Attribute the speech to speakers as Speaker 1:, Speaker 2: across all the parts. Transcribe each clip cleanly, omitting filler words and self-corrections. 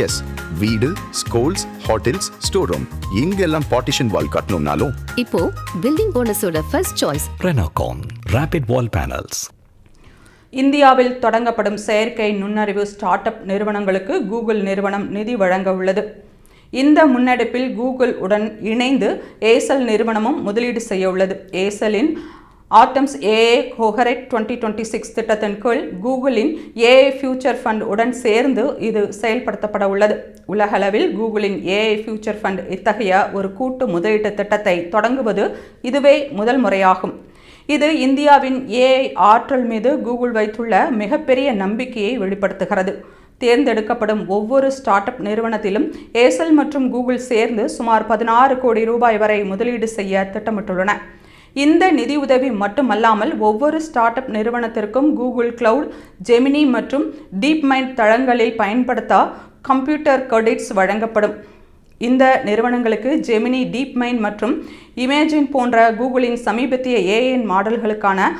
Speaker 1: S, வீடு, schools, hotels, store room இங்கெல்லாம் partition wall கட்டணும்னாலும்
Speaker 2: இப்போ பில்டிங் போனஸோட first choice
Speaker 3: Renocon Rapid Wall Panels.
Speaker 4: இந்தியாவில் தொடங்கப்படும் செயற்கை நுண்ணறிவு ஸ்டார்ட் அப் நிறுவனங்களுக்கு கூகுள் நிறுவனம் நிதி வழங்க உள்ளது. இந்த முன்னெடுப்பில் கூகுள் உடன் இணைந்து ஏசல் நிறுவனமும் முதலீடு செய்ய உள்ளது. ஏசலின் ஆட்டம்ஸ் ஏஐ கோஹரெட் 2026 திட்டத்தின் கீழ் கூகுளின் ஏஐ ஃபியூச்சர் ஃபண்ட் உடன் சேர்ந்து இது செயல்படுத்தப்பட உள்ளது. உலகளவில் கூகுளின் ஏஐ ஃபியூச்சர் ஃபண்ட் இத்தகைய ஒரு கூட்டு முதலீட்டு திட்டத்தை தொடங்குவது இதுவே முதல் முறையாகும். இது இந்தியாவின் ஏஐ ஆற்றல் மீது கூகுள் வைத்துள்ள மிகப்பெரிய நம்பிக்கையை வெளிப்படுத்துகிறது. தேர்ந்தெடுக்கப்படும் ஒவ்வொரு ஸ்டார்ட் அப் நிறுவனத்திலும் ஏசல் மற்றும் கூகுள் சேர்ந்து சுமார் 16 கோடி ரூபாய் வரை முதலீடு செய்ய திட்டமிட்டுள்ளன. இந்த நிதியுதவி மட்டுமல்லாமல் ஒவ்வொரு ஸ்டார்ட் அப் நிறுவனத்திற்கும் கூகுள் கிளவுட், ஜெமினி மற்றும் டீப் மைண்ட் தளங்களில் பயன்படுத்த கம்ப்யூட்டர் கிரெடிட்ஸ் வழங்கப்படும். இந்த நிறுவனங்களுக்கு ஜெமினி, டீப் மைண்ட் மற்றும் இமேஜின் போன்ற கூகுளின் சமீபத்திய ஏஐ மாடல்களுக்கான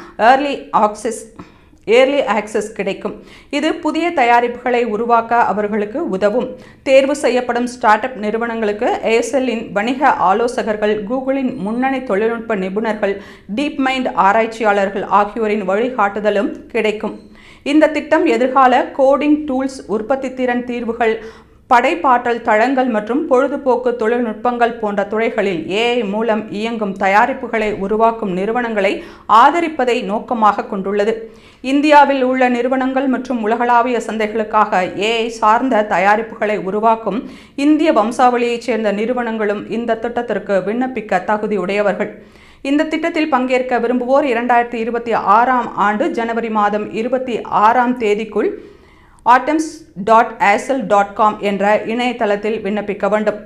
Speaker 4: ஏர்லி ஆக்சஸ் கிடைக்கும். இது புதிய தயாரிப்புகளை உருவாக்க அவர்களுக்கு உதவும். தேர்வு செய்யப்படும் ஸ்டார்ட் அப் நிறுவனங்களுக்கு ஏசலின் வணிக ஆலோசகர்கள், கூகுளின் முன்னணி தொழில்நுட்ப நிபுணர்கள், டீப் மைண்ட் ஆராய்ச்சியாளர்கள் ஆகியோரின் வழிகாட்டுதலும் கிடைக்கும். இந்த திட்டம் எதிர்கால கோடிங் டூல்ஸ், உற்பத்தி திறன் தீர்வுகள், படைப்பாற்றல் தளங்கள் மற்றும் பொழுதுபோக்கு தொழில்நுட்பங்கள் போன்ற துறைகளில் ஏஐ மூலம் இயங்கும் தயாரிப்புகளை உருவாக்கும் நிறுவனங்களை ஆதரிப்பதை நோக்கமாக கொண்டுள்ளது. இந்தியாவில் உள்ள நிறுவனங்கள் மற்றும் உலகளாவிய சந்தைகளுக்காக ஏஐ சார்ந்த தயாரிப்புகளை உருவாக்கும் இந்திய வம்சாவளியைச் சேர்ந்த நிறுவனங்களும் இந்த திட்டத்திற்கு விண்ணப்பிக்க தகுதியுடையவர்கள். இந்த திட்டத்தில் பங்கேற்க விரும்புவோர் 2026 ஜனவரி 26 atoms.asel.com என்ற இணையதளத்தில் விண்ணப்பிக்க வேண்டும்.